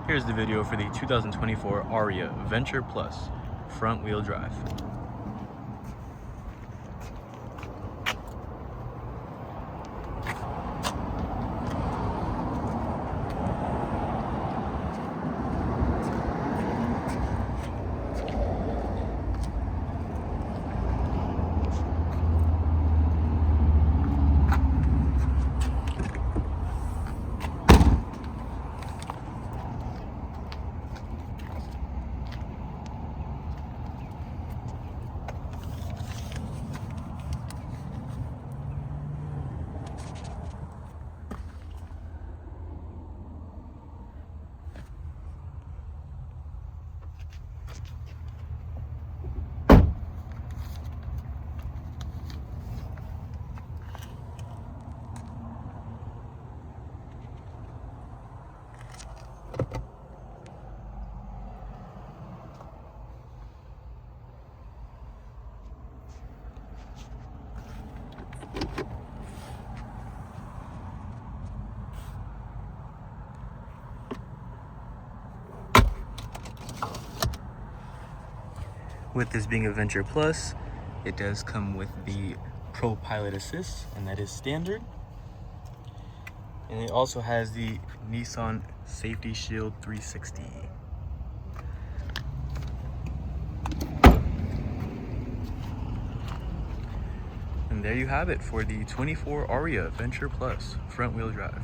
Here's the video for the 2024 ARIYA Venture Plus front wheel drive. With this being a Venture Plus, it does come with the Pro Pilot Assist, and that is standard. And it also has the Nissan Safety Shield 360. And there you have it for the 24 ARIYA Venture Plus front wheel drive.